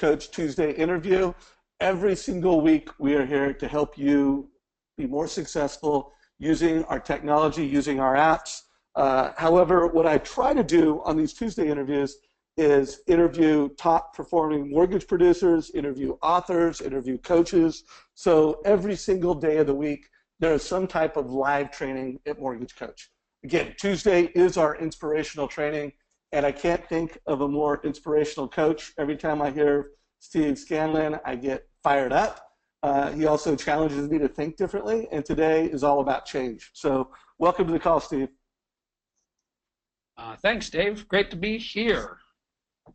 Coach Tuesday interview. Every single week, we are here to help you be more successful using our technology, using our apps. However, what I try to do on these Tuesday interviews is interview top performing mortgage producers, interview authors, interview coaches. So every single day of the week, there is some type of live training at Mortgage Coach. Again, Tuesday is our inspirational training, and I can't think of a more inspirational coach. Every time I hear Steve Scanlon, I get fired up. He also challenges me to think differently, and today is all about change. So welcome to the call, Steve. Thanks, Dave. Great to be here.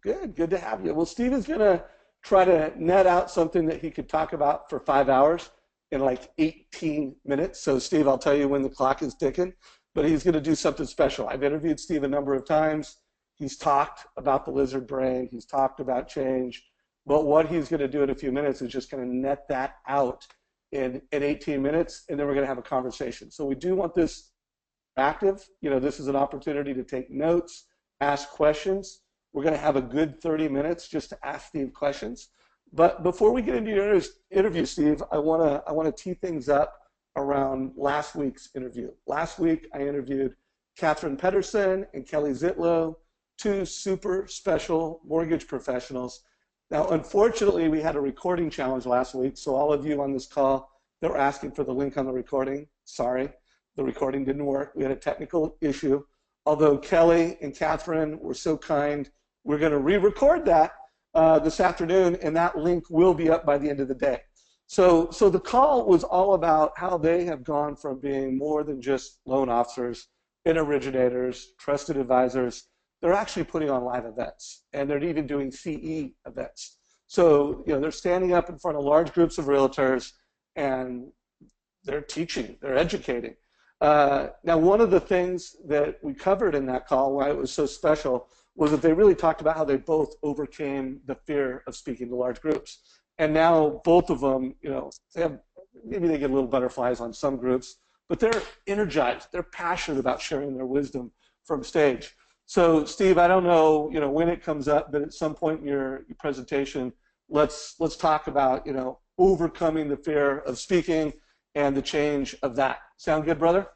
Good to have you. Well, Steve is going to try to net out something that he could talk about for 5 hours in like 18 minutes. So, Steve, I'll tell you when the clock is ticking, but he's going to do something special. I've interviewed Steve a number of times. He's talked about the lizard brain. He's talked about change. But what he's going to do in a few minutes is just going to net that out in 18 minutes, and then we're going to have a conversation. So we do want this active. You know, this is an opportunity to take notes, ask questions. We're going to have a good 30 minutes just to ask Steve questions. But before we get into your interview, Steve, I want to tee things up around last week's interview. Last week, I interviewed Catherine Pedersen and Kelly Zitlow, two super special mortgage professionals. Now, unfortunately, we had a recording challenge last week, so all of you on this call that were asking for the link on the recording, sorry, the recording didn't work. We had a technical issue. Although Kelly and Catherine were so kind, we're going to re-record that this afternoon, and that link will be up by the end of the day. So the call was all about how they have gone from being more than just loan officers and originators, trusted advisors. They're actually putting on live events, and they're even doing CE events. So, you know, they're standing up in front of large groups of realtors, and they're teaching, they're educating. Now, one of the things that we covered in that call, why it was so special, was that they really talked about how they both overcame the fear of speaking to large groups. And now both of them, you know, maybe they get a little butterflies on some groups, but they're energized, they're passionate about sharing their wisdom from stage. So, Steve, I don't know, you know, when it comes up, but at some point in your presentation, let's talk about, you know, overcoming the fear of speaking and the change of that. Sound good, brother?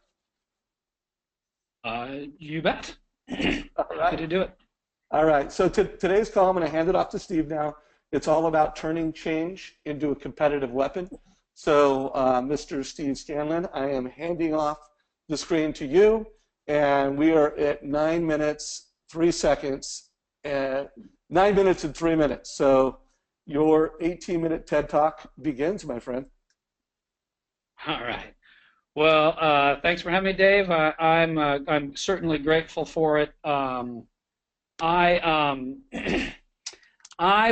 You bet. All right. Happy to do it. All right. So today's call, I'm going to hand it off to Steve now. It's all about turning change into a competitive weapon. So, Mr. Steve Scanlon, I am handing off the screen to you, and we are at 9 minutes, 3 seconds, and 9 minutes and 3 minutes. So your 18-minute TED Talk begins, my friend. All right. Well, thanks for having me, Dave. I'm certainly grateful for it. I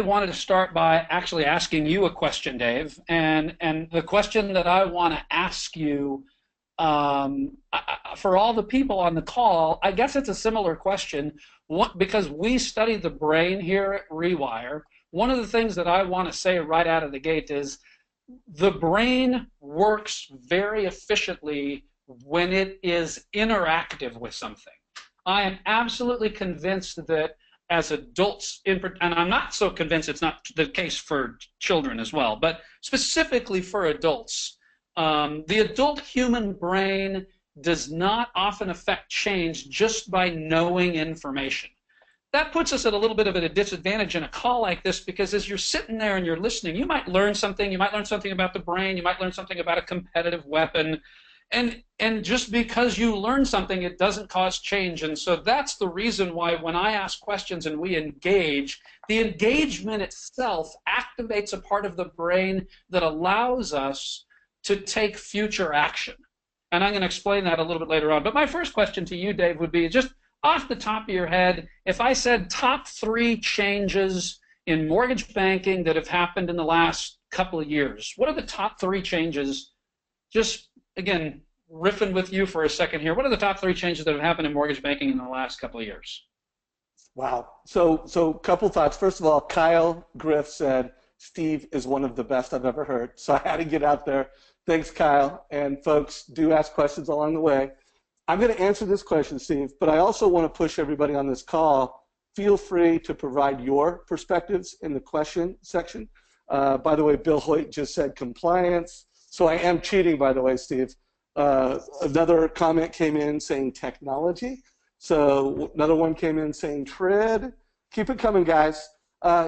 wanted to start by actually asking you a question, Dave, and the question that I want to ask you, for all the people on the call, I guess it's a similar question. Because we study the brain here at REWIRE, one of the things that I want to say right out of the gate is the brain works very efficiently when it is interactive with something. I am absolutely convinced that as adults, and I'm not so convinced it's not the case for children as well, but specifically for adults, the adult human brain does not often affect change just by knowing information. That puts us at a little bit of a disadvantage in a call like this, because as you're sitting there and you're listening, you might learn something. You might learn something about the brain. You might learn something about a competitive weapon. And just because you learn something, it doesn't cause change. And so that's the reason why when I ask questions and we engage, the engagement itself activates a part of the brain that allows us to take future action. And I'm going to explain that a little bit later on. But my first question to you, Dave, would be just off the top of your head, if I said top 3 changes in mortgage banking that have happened in the last couple of years, what are the top 3 changes? Just, again, riffing with you for a second here, what are the top 3 changes that have happened in mortgage banking in the last couple of years? Wow. So a couple thoughts. First of all, Kyle Griff said, Steve is one of the best I've ever heard. So I had to get out there. Thanks, Kyle. And folks, do ask questions along the way. I'm going to answer this question, Steve, but I also want to push everybody on this call. feel free to provide your perspectives in the question section. By the way, Bill Hoyt just said compliance. So I am cheating, by the way, Steve. Another comment came in saying technology. So another one came in saying TRID. Keep it coming, guys.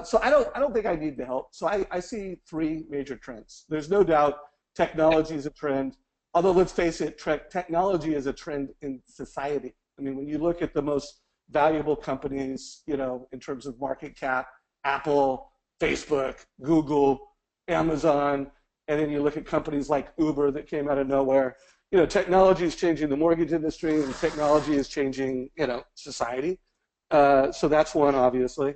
So I don't think I need the help. So I see three major trends. There's no doubt technology is a trend. Although let's face it, technology is a trend in society. I mean, when you look at the most valuable companies, you know, in terms of market cap, Apple, Facebook, Google, Amazon, and then you look at companies like Uber that came out of nowhere. You know, technology is changing the mortgage industry, and technology is changing, you know, society. So that's one, obviously.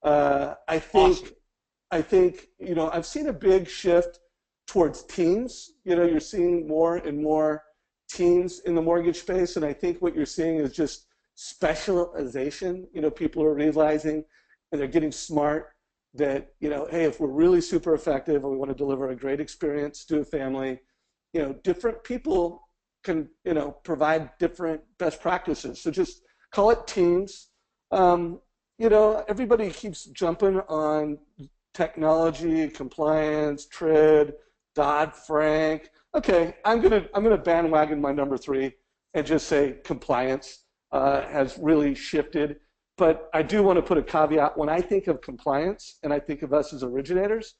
I think, you know, I've seen a big shift towards teams. You know, you're seeing more and more teams in the mortgage space, and I think what you're seeing is just specialization. You know, people are realizing, and they're getting smart, that, you know, hey, if we're really super effective and we want to deliver a great experience to a family, you know, different people can, you know, provide different best practices. So just call it teams. You know, everybody keeps jumping on technology, compliance, TRID, Dodd-Frank. Okay, I'm gonna bandwagon my number three and just say compliance has really shifted. But I do want to put a caveat. When I think of compliance and I think of us as originators,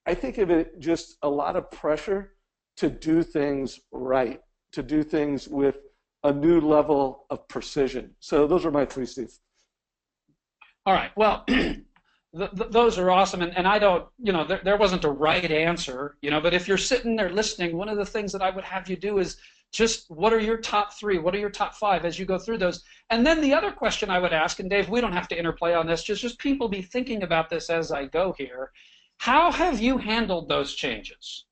I think of it just a lot of pressure to do things right, to do things with a new level of precision. So those are my three, Steve. All right. Well, those are awesome. And I don't, you know, there wasn't a right answer, you know, but if you're sitting there listening, one of the things that I would have you do is just what are your top three? What are your top five as you go through those? And then the other question I would ask, and Dave, we don't have to interplay on this, just people be thinking about this as I go here. How have you handled those changes?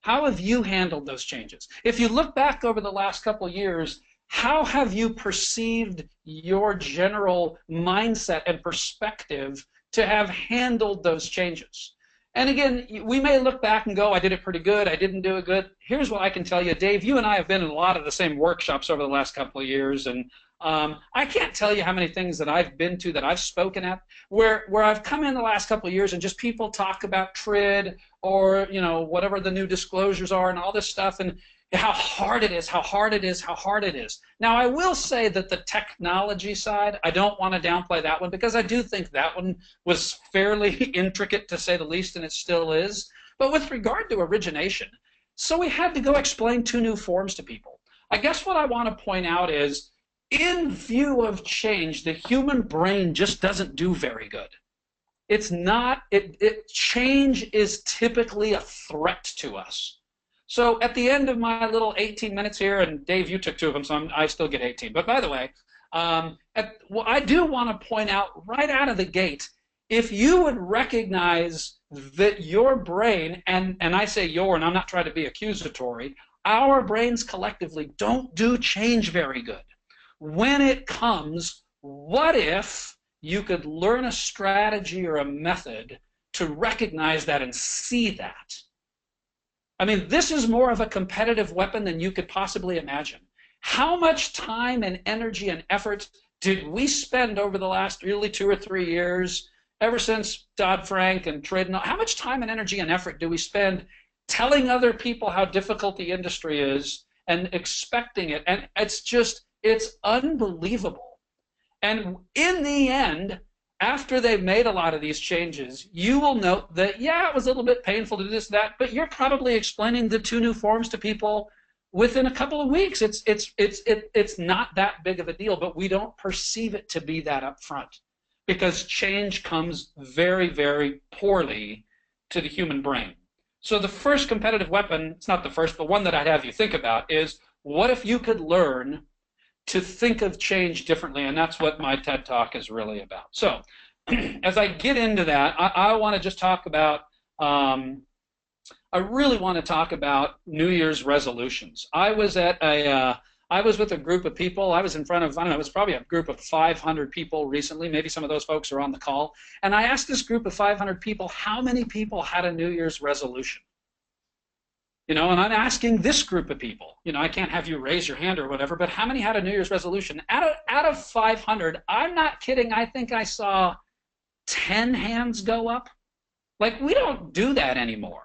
How have you handled those changes? If you look back over the last couple of years, how have you perceived your general mindset and perspective to have handled those changes? And again, we may look back and go, I did it pretty good, I didn't do it good. Here's what I can tell you, Dave, you and I have been in a lot of the same workshops over the last couple of years, and I can't tell you how many things that I've been to, that I've spoken at, where I've come in the last couple of years and just people talk about TRID or, you know, whatever the new disclosures are and all this stuff, and how hard it is, how hard it is, how hard it is. Now, I will say that the technology side, I don't want to downplay that one, because I do think that one was fairly intricate, to say the least, and it still is. But with regard to origination, so we had to go explain two new forms to people. I guess what I want to point out is, in view of change, the human brain just doesn't do very good. It's not, change is typically a threat to us. So at the end of my little 18 minutes here, and Dave, you took two of them, so I still get 18. But by the way, I do want to point out right out of the gate, if you would recognize that your brain, and I say your, and I'm not trying to be accusatory, our brains collectively don't do change very good. When it comes, what if you could learn a strategy or a method to recognize that and see that? I mean, this is more of a competitive weapon than you could possibly imagine. How much time and energy and effort did we spend over the last really 2 or 3 years, ever since Dodd-Frank and TRID, how much time and energy and effort do we spend telling other people how difficult the industry is and expecting it? And it's unbelievable. And in the end, after they've made a lot of these changes, you will note that, yeah, it was a little bit painful to do this, that, but you're probably explaining the two new forms to people within a couple of weeks. It's not that big of a deal, but we don't perceive it to be that up front, because change comes very, very poorly to the human brain. So the first competitive weapon, it's not the first, but one that I'd have you think about is, what if you could learn to think of change differently? And that's what my TED Talk is really about. So as I get into that, I want to just talk about, I really want to talk about New Year's resolutions. I was with a group of people. I was in front of, I don't know, it was probably a group of 500 people recently. Maybe some of those folks are on the call. And I asked this group of 500 people, how many people had a New Year's resolution? You know, and I'm asking this group of people. You know, I can't have you raise your hand or whatever, but how many had a New Year's resolution? Out of 500, I'm not kidding. I think I saw 10 hands go up. Like, we don't do that anymore.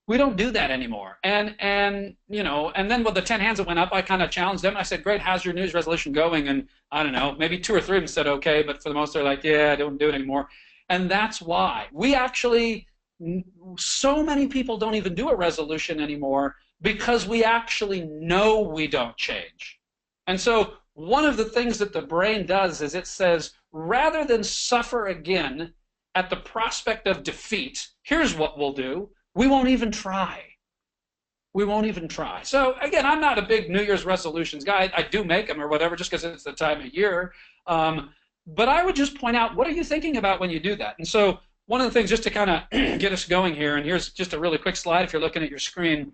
We don't do that anymore. And you know, and then with the 10 hands that went up, I kind of challenged them. I said, great, how's your New Year's resolution going? And I don't know, maybe 2 or 3 of them said okay, but for the most, they're like, yeah, I don't do it anymore. And that's why we actually, so many people don't even do a resolution anymore because we actually know we don't change. And so one of the things that the brain does is it says, rather than suffer again at the prospect of defeat, here's what we'll do. We won't even try. We won't even try. So again, I'm not a big New Year's resolutions guy. I do make them or whatever just because it's the time of year. But I would just point out, what are you thinking about when you do that? And so one of the things, just to kind of get us going here, and here's just a really quick slide if you're looking at your screen.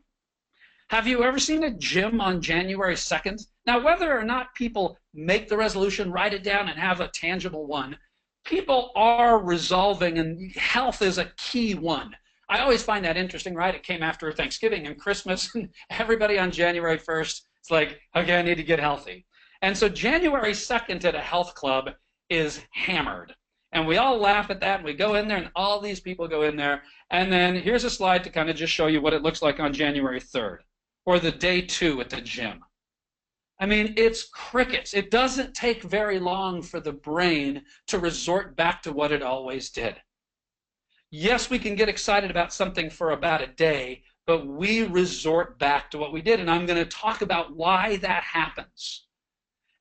Have you ever seen a gym on January 2nd? Now, whether or not people make the resolution, write it down, and have a tangible one, people are resolving, and health is a key one. I always find that interesting, right? It came after Thanksgiving and Christmas, and everybody on January 1st, it's like, okay, I need to get healthy. And so January 2nd at a health club is hammered. And we all laugh at that, and we go in there, and all these people go in there. And then here's a slide to kind of just show you what it looks like on January 3rd, or the day 2 at the gym. I mean, it's crickets. It doesn't take very long for the brain to resort back to what it always did. Yes, we can get excited about something for about a day, but we resort back to what we did. And I'm going to talk about why that happens.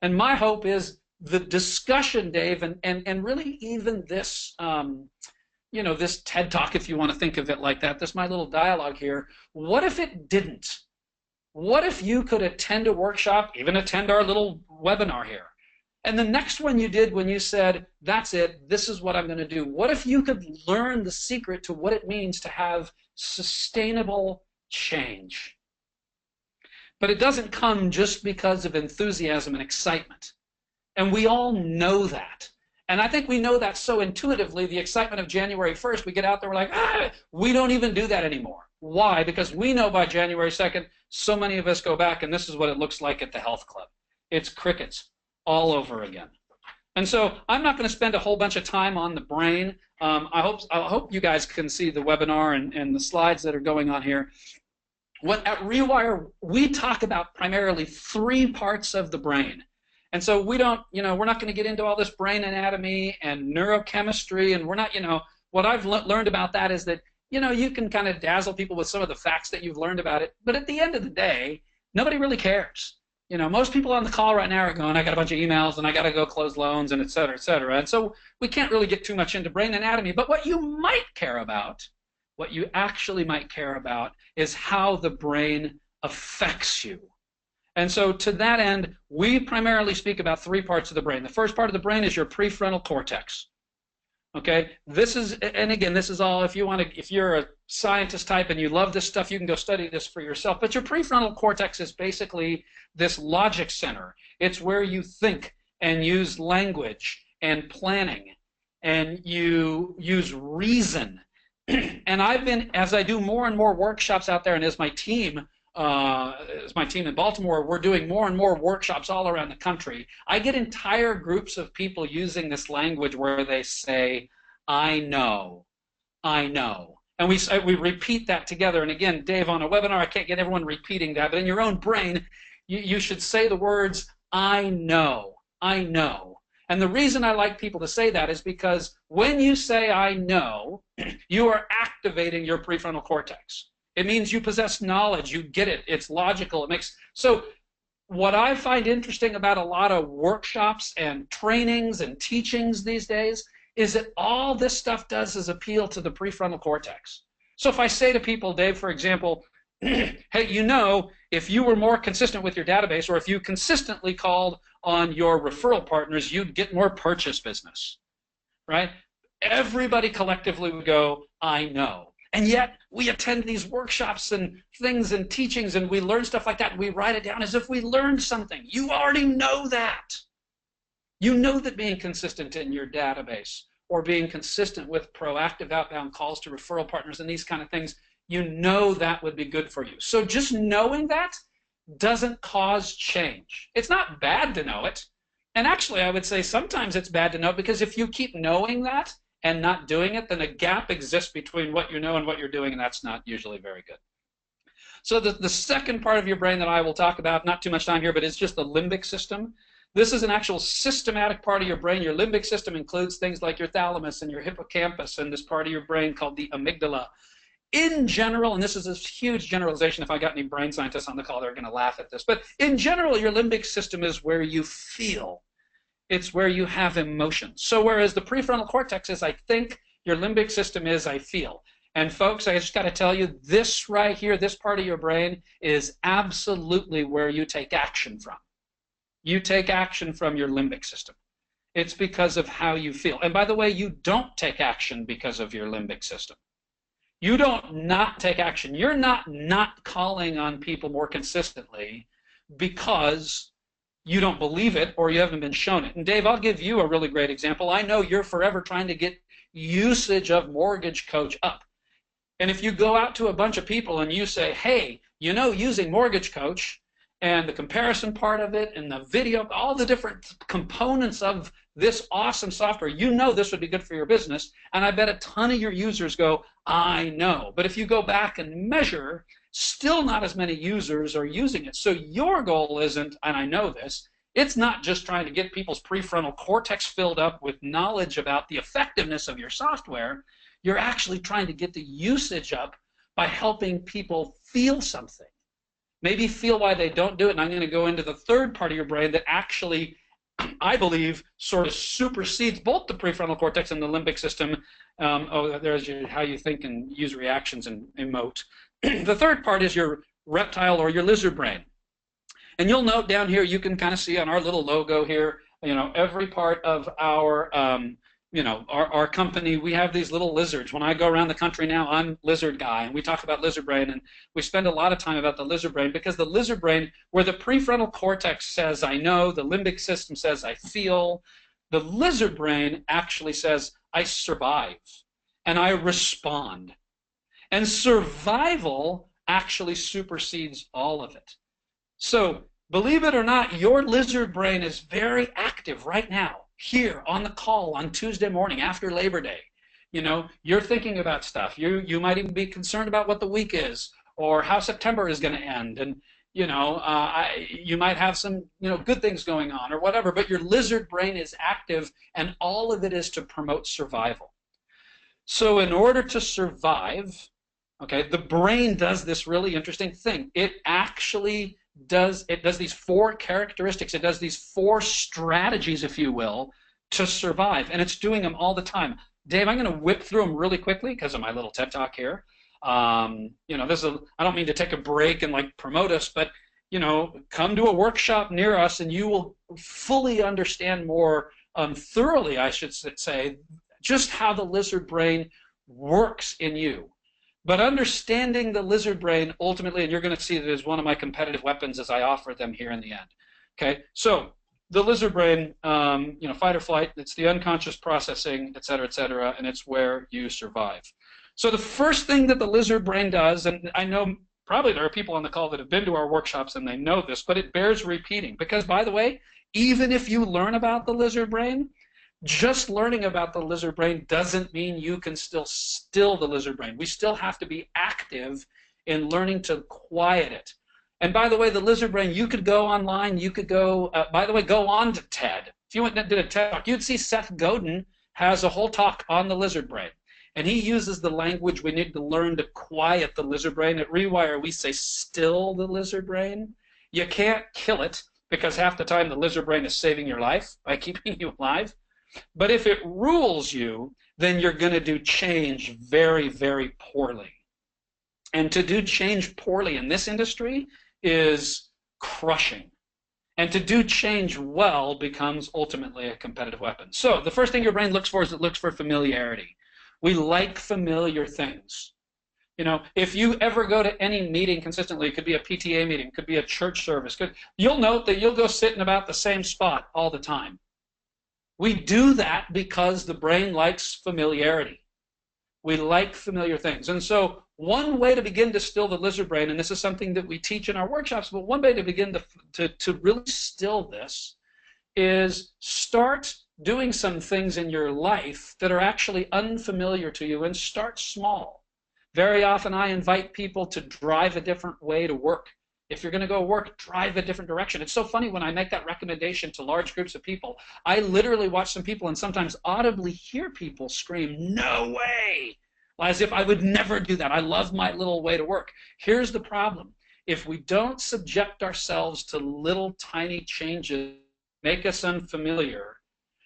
And my hope is the discussion, Dave, and really even this, you know, this TED Talk, if you want to think of it like that, this my little dialogue here. What if it didn't? What if you could attend a workshop, even attend our little webinar here, and the next one you did when you said, that's it, this is what I'm going to do. What if you could learn the secret to what it means to have sustainable change? But it doesn't come just because of enthusiasm and excitement. And we all know that. And I think we know that so intuitively, the excitement of January 1st, we get out there, we're like, we don't even do that anymore. Why? Because we know by January 2nd, so many of us go back, and this is what it looks like at the health club. It's crickets all over again. And so I'm not going to spend a whole bunch of time on the brain. I hope you guys can see the webinar and the slides that are going on here. At REWIRE, we talk about primarily 3 parts of the brain. And so we don't, you know, we're not going to get into all this brain anatomy and neurochemistry, and we're not, you know, what I've learned about that is that, you know, you can kind of dazzle people with some of the facts that you've learned about it, but at the end of the day, nobody really cares. You know, most people on the call right now are going, I got a bunch of emails and I got to go close loans and et cetera, et cetera. And so we can't really get too much into brain anatomy, but what you might care about, what you actually might care about is how the brain affects you. And so to that end, we primarily speak about 3 parts of the brain. The first part of the brain is your prefrontal cortex. Okay, this is, and again, this is all, if you want to, if you're a scientist type and you love this stuff, you can go study this for yourself. But your prefrontal cortex is basically this logic center. It's where you think and use language and planning, and you use reason. And I've been, as I do more and more workshops out there, and as my team in Baltimore, we're doing more and more workshops all around the country. I get entire groups of people using this language where they say, I know, I know. And we repeat that together. And again, Dave, on a webinar, I can't get everyone repeating that, but in your own brain, you should say the words, I know, I know. And the reason I like people to say that is because when you say I know, you are activating your prefrontal cortex. It means you possess knowledge, you get it, it's logical, it makes, so what I find interesting about a lot of workshops and trainings and teachings these days is that all this stuff does is appeal to the prefrontal cortex. So if I say to people, Dave, for example, hey, you know, if you were more consistent with your database, or if you consistently called on your referral partners, you'd get more purchase business, right? Everybody collectively would go, I know. And yet we attend these workshops and things and teachings, and we learn stuff like that, and we write it down as if we learned something. You already know that. You know that being consistent in your database or being consistent with proactive outbound calls to referral partners and these kind of things, you know that would be good for you. So just knowing that doesn't cause change. It's not bad to know it. And actually, I would say sometimes it's bad to know, because if you keep knowing that and not doing it, then a gap exists between what you know and what you're doing, and that's not usually very good. So the second part of your brain that I will talk about, not too much time here, but it's just the limbic system. This is an actual systematic part of your brain. Your limbic system includes things like your thalamus and your hippocampus and this part of your brain called the amygdala. In general, and this is a huge generalization, if I got any brain scientists on the call, they're going to laugh at this, but in general, your limbic system is where you feel. It's where you have emotions. So whereas the prefrontal cortex is I think, your limbic system is I feel. And folks, I just got to tell you, this right here, this part of your brain is absolutely where you take action from. You take action from your limbic system. It's because of how you feel. And by the way, you don't take action because of your limbic system. You don't not take action. You're not calling on people more consistently because you don't believe it or you haven't been shown it. And Dave, I'll give you a really great example. I know you're forever trying to get usage of Mortgage Coach up. And if you go out to a bunch of people and you say, hey, you know, using Mortgage Coach and the comparison part of it and the video, all the different components of this awesome software, you know this would be good for your business. And I bet a ton of your users go, I know. But if you go back and measure, still not as many users are using it. So your goal isn't, and I know this, it's not just trying to get people's prefrontal cortex filled up with knowledge about the effectiveness of your software. You're actually trying to get the usage up by helping people feel something. Maybe feel why they don't do it. And I'm going to go into the third part of your brain that actually, I believe, sort of supersedes both the prefrontal cortex and the limbic system. There's how you think and use reactions and emote. The third part is your reptile or your lizard brain. And you'll note down here, you can kind of see on our little logo here, you know, every part of our our company, we have these little lizards. When I go around the country now, I'm lizard guy, and we talk about lizard brain, and we spend a lot of time about the lizard brain, because the lizard brain, where the prefrontal cortex says I know, the limbic system says I feel, the lizard brain actually says I survive, and I respond. And survival actually supersedes all of it. So, believe it or not, your lizard brain is very active right now. Here on the call on Tuesday morning after Labor Day, you know, you're thinking about stuff. You might even be concerned about what the week is or how September is going to end, and you know, you might have some good things going on or whatever. But your lizard brain is active, and all of it is to promote survival. So in order to survive, okay, the brain does this really interesting thing. It actually does these four characteristics, it does these four strategies, if you will, to survive, and it's doing them all the time. Dave, I'm going to whip through them really quickly because of my little TED Talk here. I don't mean to take a break and like promote us, but come to a workshop near us and you will fully understand more thoroughly, I should say, just how the lizard brain works in you. But understanding the lizard brain ultimately, and you're going to see that as one of my competitive weapons as I offer them here in the end. Okay, so the lizard brain, fight or flight, it's the unconscious processing, et cetera, and it's where you survive. So the first thing that the lizard brain does, and I know probably there are people on the call that have been to our workshops and they know this, but it bears repeating, because by the way, even if you learn about the lizard brain, just learning about the lizard brain doesn't mean you can still the lizard brain. We still have to be active in learning to quiet it. And by the way, the lizard brain, you could go online, you could go, go on to TED. If you went and did a TED Talk, you'd see Seth Godin has a whole talk on the lizard brain. And he uses the language we need to learn to quiet the lizard brain. At REWIRE, we say still the lizard brain. You can't kill it, because half the time the lizard brain is saving your life by keeping you alive. But if it rules you, then you're going to do change very, very poorly. And to do change poorly in this industry is crushing. And to do change well becomes ultimately a competitive weapon. So the first thing your brain looks for is it looks for familiarity. We like familiar things. If you ever go to any meeting consistently, it could be a PTA meeting, it could be a church service, you'll note that you'll go sit in about the same spot all the time. We do that because the brain likes familiarity. We like familiar things. And so one way to begin to still the lizard brain, and this is something that we teach in our workshops, but one way to begin to really still this is start doing some things in your life that are actually unfamiliar to you, and start small. Very often I invite people to drive a different way to work. If you're going to go work, drive a different direction. It's so funny when I make that recommendation to large groups of people, I literally watch some people and sometimes audibly hear people scream, "No way!" As if I would never do that. I love my little way to work. Here's the problem. If we don't subject ourselves to little tiny changes, make us unfamiliar,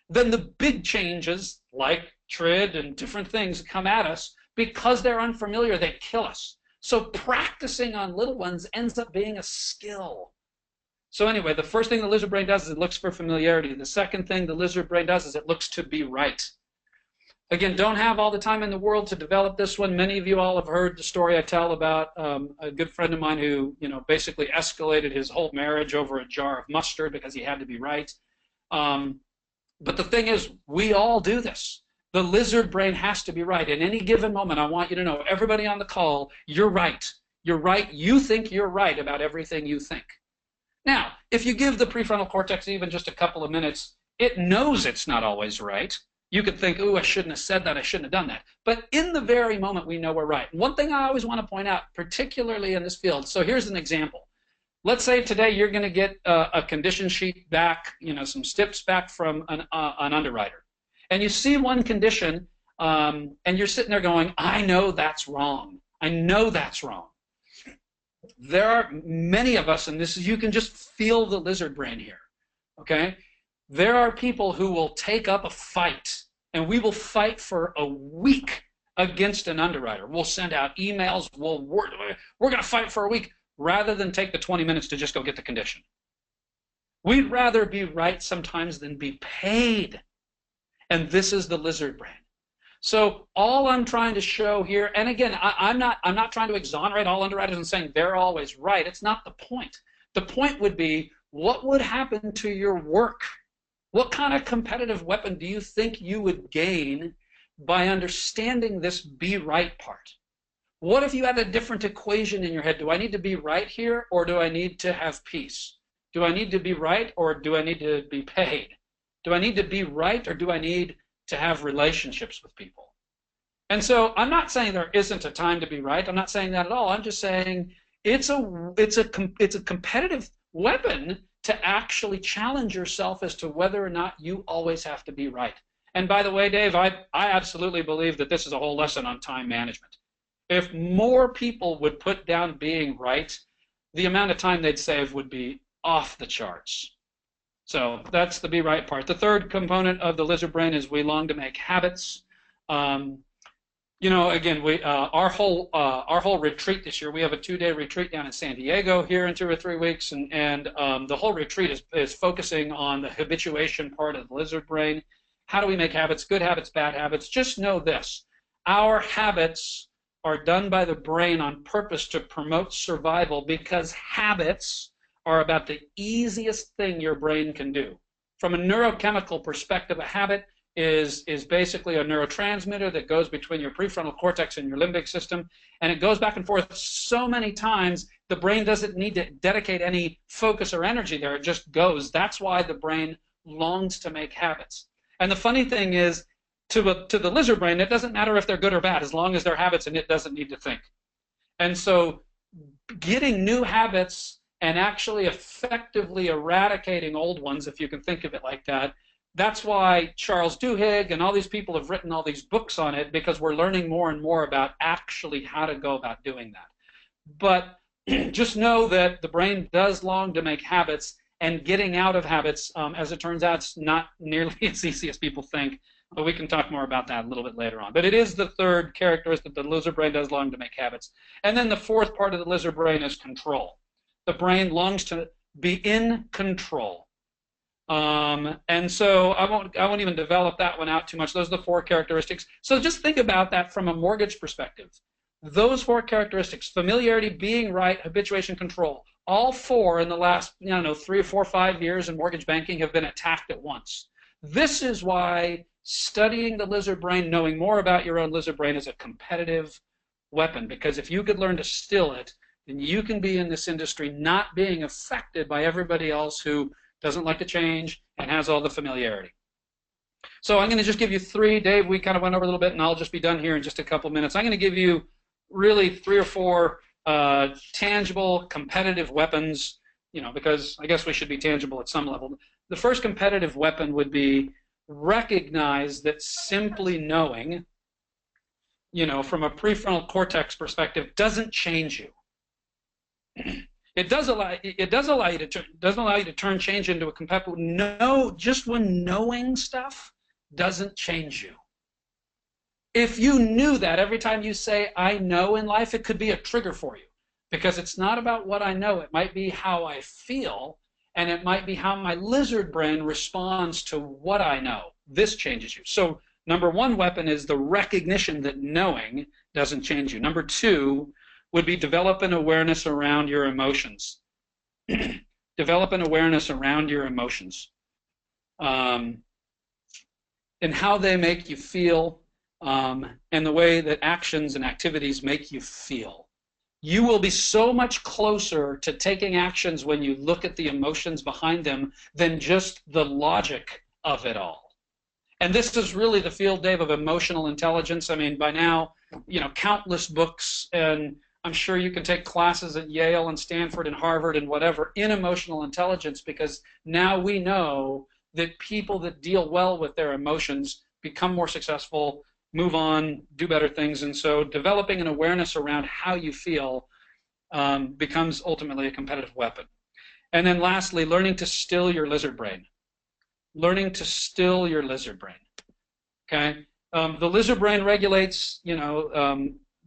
then the big changes, like TRID and different things, come at us because they're unfamiliar. They kill us. So practicing on little ones ends up being a skill. So anyway, the first thing the lizard brain does is it looks for familiarity. The second thing the lizard brain does is it looks to be right. Again, don't have all the time in the world to develop this one. Many of you all have heard the story I tell about a good friend of mine who, basically escalated his whole marriage over a jar of mustard because he had to be right. But the thing is, we all do this. The lizard brain has to be right. In any given moment, I want you to know, everybody on the call, you're right. You're right. You think you're right about everything you think. Now, if you give the prefrontal cortex even just a couple of minutes, it knows it's not always right. You could think, "Ooh, I shouldn't have said that. I shouldn't have done that." But in the very moment, we know we're right. One thing I always want to point out, particularly in this field, so here's an example. Let's say today you're going to get a condition sheet back, some steps back from an underwriter. And you see one condition, and you're sitting there going, "I know that's wrong. I know that's wrong." There are many of us, and you can just feel the lizard brain here, okay? There are people who will take up a fight, and we will fight for a week against an underwriter. We'll send out emails. We're going to fight for a week rather than take the 20 minutes to just go get the condition. We'd rather be right sometimes than be paid. And this is the lizard brain. So all I'm trying to show here, and again, I'm not trying to exonerate all underwriters and saying they're always right. It's not the point. The point would be, what would happen to your work? What kind of competitive weapon do you think you would gain by understanding this be right part? What if you had a different equation in your head? Do I need to be right here, or do I need to have peace? Do I need to be right, or do I need to be paid? Do I need to be right, or do I need to have relationships with people? And so I'm not saying there isn't a time to be right. I'm not saying that at all. I'm just saying it's a competitive weapon to actually challenge yourself as to whether or not you always have to be right. And by the way, Dave, I absolutely believe that this is a whole lesson on time management. If more people would put down being right, the amount of time they'd save would be off the charts. So that's the be right part. The third component of the lizard brain is we long to make habits. Again, our whole retreat this year, we have a 2-day retreat down in San Diego here in 2 or 3 weeks, and the whole retreat is focusing on the habituation part of the lizard brain. How do we make habits? Good habits, bad habits. Just know this: our habits are done by the brain on purpose to promote survival, because habits are about the easiest thing your brain can do. From a neurochemical perspective, a habit is basically a neurotransmitter that goes between your prefrontal cortex and your limbic system, and it goes back and forth so many times the brain doesn't need to dedicate any focus or energy there. It just goes. That's why the brain longs to make habits. And the funny thing is, to the lizard brain, it doesn't matter if they're good or bad, as long as they're habits, and it doesn't need to think. And so getting new habits and actually effectively eradicating old ones, if you can think of it like that, that's why Charles Duhigg and all these people have written all these books on it, because we're learning more and more about actually how to go about doing that. But just know that the brain does long to make habits, and getting out of habits, as it turns out, it's not nearly as easy as people think. But we can talk more about that a little bit later on. But it is the third characteristic. The lizard brain does long to make habits. And then the fourth part of the lizard brain is control. The brain longs to be in control. And so I won't even develop that one out too much. Those are the 4 characteristics. So just think about that from a mortgage perspective. Those 4 characteristics: familiarity, being right, habituation, control. All 4 in the last 3 or 4 or 5 years in mortgage banking have been attacked at once. This is why studying the lizard brain, knowing more about your own lizard brain is a competitive weapon, because if you could learn to still it, then you can be in this industry not being affected by everybody else who doesn't like to change and has all the familiarity. So I'm going to just give you three. Dave, we kind of went over a little bit, and I'll just be done here in just a couple minutes. I'm going to give you really 3 or 4 tangible competitive weapons, because I guess we should be tangible at some level. The first competitive weapon would be recognize that simply knowing, from a prefrontal cortex perspective, doesn't change you. It does allow you to turn change into a competitive. No, just when knowing stuff doesn't change you. If you knew that every time you say I know in life, it could be a trigger for you, because it's not about what I know. It might be how I feel, and it might be how my lizard brain responds to what I know. This changes you. So number 1 weapon is the recognition that knowing doesn't change you. Number 2 would be develop an awareness around your emotions. Develop an awareness around your emotions, and how they make you feel, and the way that actions and activities make you feel. You will be so much closer to taking actions when you look at the emotions behind them than just the logic of it all. And this is really the field, Dave, of emotional intelligence. I mean, by now, countless books, and I'm sure you can take classes at Yale and Stanford and Harvard and whatever in emotional intelligence, because now we know that people that deal well with their emotions become more successful, move on, do better things. And so developing an awareness around how you feel becomes ultimately a competitive weapon. And then lastly, learning to still your lizard brain. Learning to still your lizard brain. Okay? The lizard brain regulates,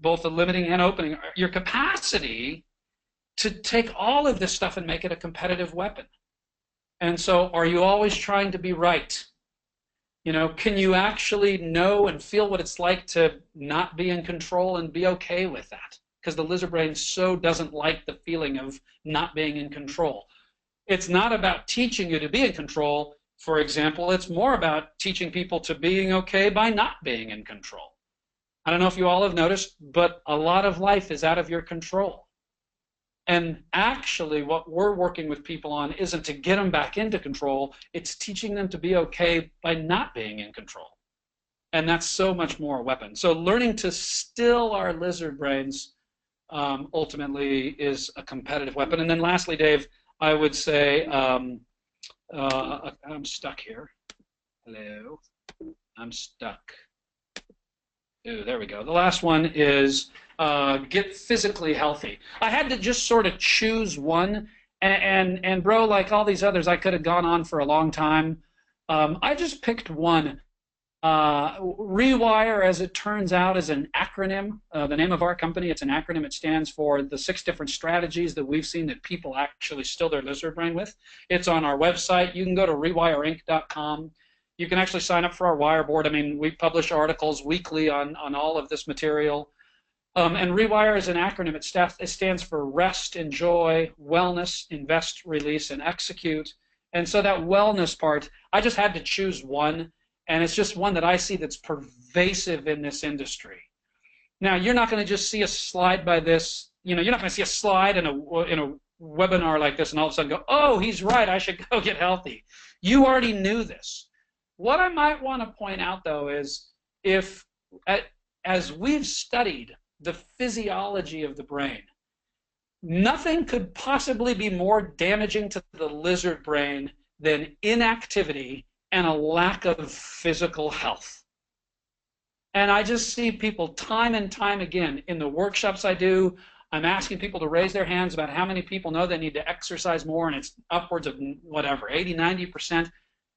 both the limiting and opening, your capacity to take all of this stuff and make it a competitive weapon. And so are you always trying to be right? Can you actually know and feel what it's like to not be in control and be okay with that? Because the lizard brain so doesn't like the feeling of not being in control. It's not about teaching you to be in control, for example. It's more about teaching people to being okay by not being in control. I don't know if you all have noticed, but a lot of life is out of your control. And actually, what we're working with people on isn't to get them back into control. It's teaching them to be okay by not being in control. And that's so much more a weapon. So learning to still our lizard brains ultimately is a competitive weapon. And then lastly, Dave, I would say, I'm stuck here. Hello. I'm stuck. Ooh, there we go. The last one is get physically healthy. I had to just sort of choose one, and bro, like all these others, I could have gone on for a long time. I just picked one. REWIRE, as it turns out, is an acronym. The name of our company, it's an acronym. It stands for the 6 different strategies that we've seen that people actually still their lizard brain with. It's on our website. You can go to rewireinc.com. You can actually sign up for our Wire board. I mean, we publish articles weekly on all of this material. And REWIRE is an acronym. It stands for rest, enjoy, wellness, invest, release, and execute. And so that wellness part, I just had to choose one, and it's just one that I see that's pervasive in this industry. Now, you're not going to just see a slide by this. You're not going to see a slide in a webinar like this and all of a sudden go, oh, he's right, I should go get healthy. You already knew this. What I might want to point out, though, is as we've studied the physiology of the brain, nothing could possibly be more damaging to the lizard brain than inactivity and a lack of physical health. And I just see people time and time again in the workshops I do. I'm asking people to raise their hands about how many people know they need to exercise more, and it's upwards of whatever, 80, 90%.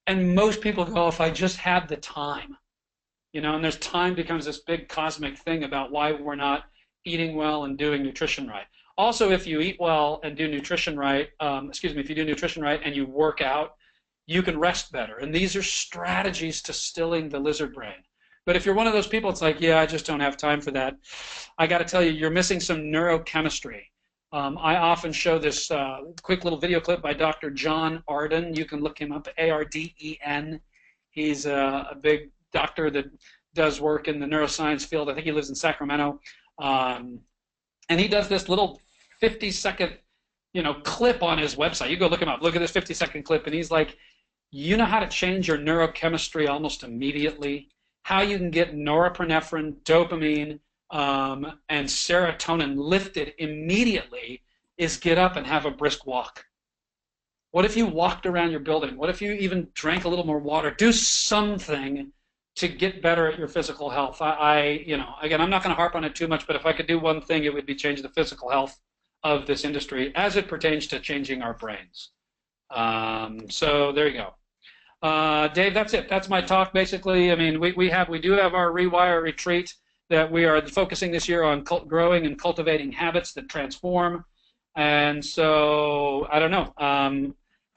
And most people go, if I just had the time. And there's time becomes this big cosmic thing about why we're not eating well and doing nutrition right. Also, if you eat well and do nutrition right, if you do nutrition right and you work out, you can rest better. And these are strategies to stilling the lizard brain. But if you're one of those people, it's like, yeah, I just don't have time for that. I got to tell you, you're missing some neurochemistry. I often show this quick little video clip by Dr. John Arden. You can look him up, A-R-D-E-N. He's a big doctor that does work in the neuroscience field. I think he lives in Sacramento. And he does this little 50-second, clip on his website. You go look him up. Look at this 50-second clip, and he's like, you know how to change your neurochemistry almost immediately, how you can get norepinephrine, dopamine, and serotonin lifted immediately is get up and have a brisk walk. What if you walked around your building? What if you even drank a little more water? Do something to get better at your physical health. Again, I'm not going to harp on it too much, but if I could do one thing, it would be change the physical health of this industry as it pertains to changing our brains. So there you go. Dave, that's it. That's my talk, basically. I mean, we do have our REWIRE retreat that we are focusing this year on growing and cultivating habits that transform. And so, I don't know.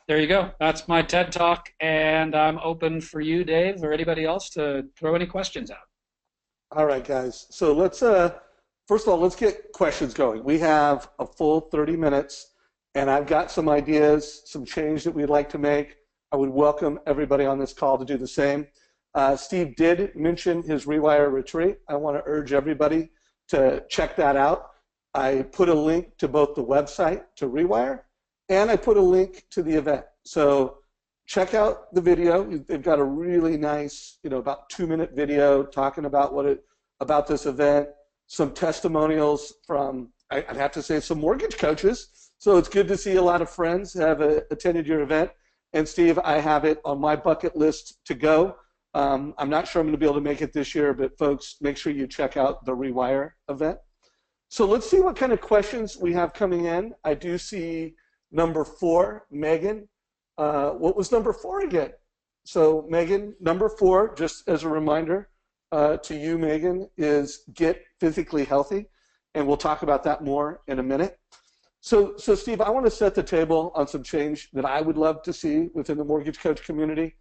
There you go. That's my TED Talk, and I'm open for you, Dave, or anybody else to throw any questions out. All right, guys. So let's, first of all, let's get questions going. We have a full 30 minutes, and I've got some ideas, some change that we'd like to make. I would welcome everybody on this call to do the same. Steve did mention his REWIRE retreat. I want to urge everybody to check that out. I put a link to both the website, to REWIRE, and I put a link to the event. So check out the video. They've got a really nice, about 2-minute video talking about about this event, some testimonials from, I'd have to say, some mortgage coaches. So it's good to see a lot of friends have attended your event. And Steve, I have it on my bucket list to go. I'm not sure I'm going to be able to make it this year, but folks, make sure you check out the REWIRE event. So let's see what kind of questions we have coming in. I do see number 4, Megan. What was number 4 again? So Megan, number 4, just as a reminder to you, Megan, is get physically healthy. And we'll talk about that more in a minute. So Steve, I want to set the table on some change that I would love to see within the mortgage coach community.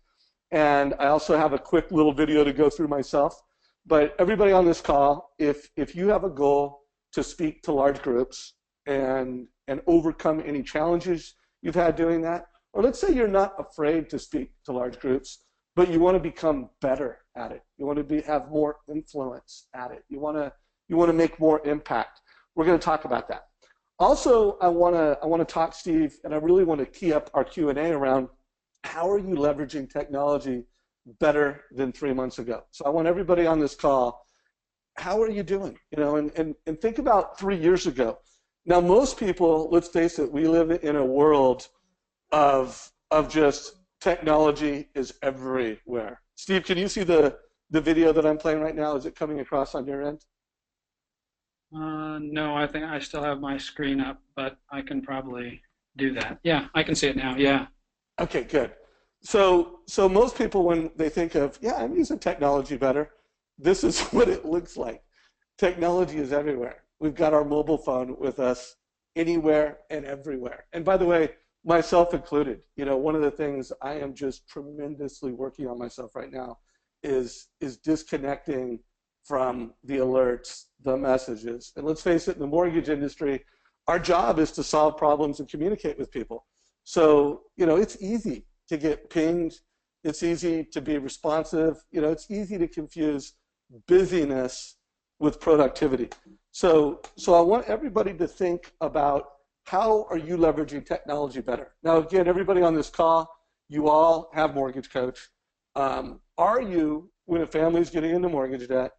And I also have a quick little video to go through myself. But everybody on this call, if you have a goal to speak to large groups and overcome any challenges you've had doing that, or let's say you're not afraid to speak to large groups, but you want to become better at it. You want to have more influence at it. You want to make more impact. We're going to talk about that. Also, I want to talk, Steve, and I really want to key up our Q&A around how are you leveraging technology better than 3 months ago. So I want everybody on this call, how are you doing? And think about 3 years ago. Now, most people, let's face it, we live in a world of just technology is everywhere. Steve, can you see the video that I'm playing right now? Is it coming across on your end? No, I think I still have my screen up, but I can probably do that. Yeah, I can see it now, yeah. Okay, good. So most people, when they think of, yeah, I'm using technology better, this is what it looks like. Technology is everywhere. We've got our mobile phone with us anywhere and everywhere. And by the way, myself included, one of the things I am just tremendously working on myself right now is disconnecting from the alerts, the messages. And let's face it, in the mortgage industry, our job is to solve problems and communicate with people. So, it's easy to get pinged. It's easy to be responsive. It's easy to confuse busyness with productivity. So I want everybody to think about how are you leveraging technology better? Now, again, everybody on this call, you all have mortgage coach. Are you, when a family is getting into mortgage debt,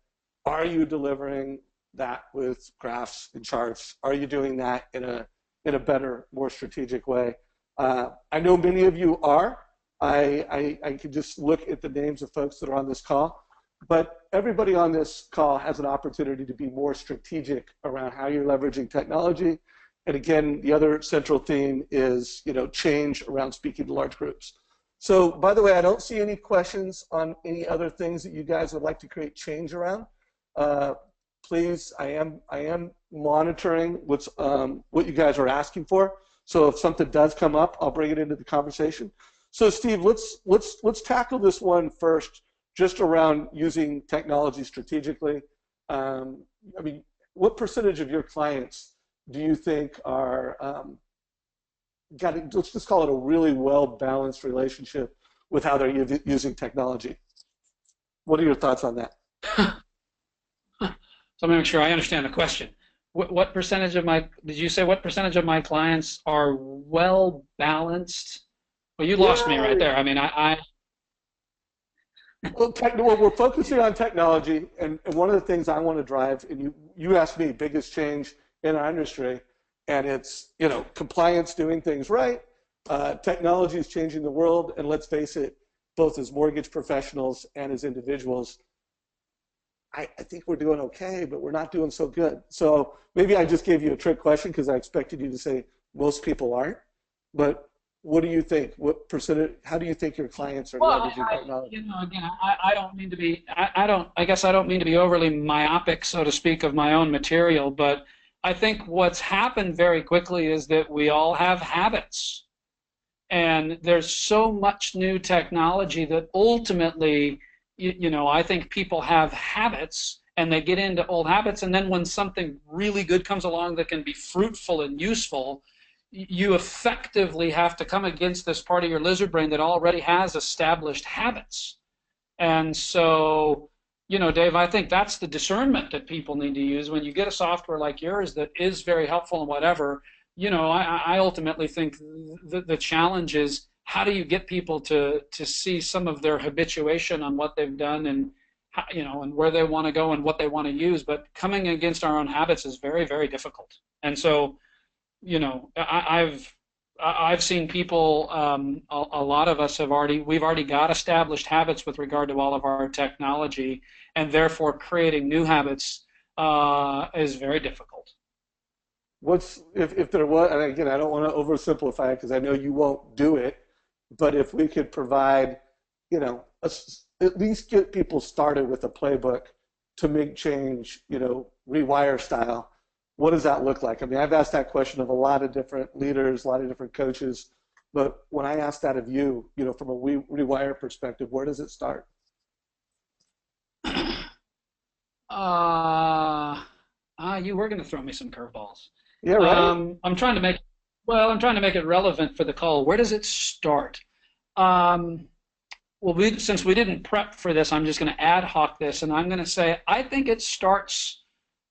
are you delivering that with graphs and charts? Are you doing that in a better, more strategic way? I know many of you are. I could just look at the names of folks that are on this call, but everybody on this call has an opportunity to be more strategic around how you're leveraging technology. And again, the other central theme is, change around speaking to large groups. So, by the way, I don't see any questions on any other things that you guys would like to create change around. Please, I am monitoring what you guys are asking for. So if something does come up, I'll bring it into the conversation. So Steve, let's tackle this one first, just around using technology strategically. What percentage of your clients do you think are let's just call it a really well-balanced relationship with how they're using technology? What are your thoughts on that? So let me make sure I understand the question. What percentage of my, did you say what percentage of my clients are well balanced? Well, you lost me right Yeah. there. I mean, Well, we're focusing on technology, and one of the things I want to drive, and you asked me, biggest change in our industry, and it's, compliance, doing things right. Technology is changing the world, and let's face it, both as mortgage professionals and as individuals, I think we're doing okay, but we're not doing so good. So maybe I just gave you a trick question because I expected you to say most people aren't. But what do you think? What percentage? How do you think your clients are well, leveraging technology? again, I don't mean to be, I guess I don't mean to be overly myopic, so to speak, of my own material, but I think what's happened very quickly is that we all have habits. And there's so much new technology that ultimately, I think people have habits and they get into old habits. And then when something really good comes along that can be fruitful and useful, you effectively have to come against this part of your lizard brain that already has established habits. And so, Dave, I think that's the discernment that people need to use when you get a software like yours that is very helpful and whatever. I ultimately think the challenge is how do you get people to see some of their habituation on what they've done and and where they want to go and what they want to use. But coming against our own habits is very, very difficult. And so, I've seen people. A lot of us we've already got established habits with regard to all of our technology, and therefore creating new habits is very difficult. If there was, and again, I don't want to oversimplify it because I know you won't do it, but if we could provide, at least get people started with a playbook to make change, rewire style, what does that look like? I mean, I've asked that question of a lot of different leaders, a lot of different coaches, but when I ask that of you, from a rewire perspective, where does it start? You were going to throw me some curveballs. Yeah, right. I'm trying to make, I'm trying to make it relevant for the call. Where does it start? Since we didn't prep for this, I'm just going to ad hoc this, and I'm going to say I think it starts.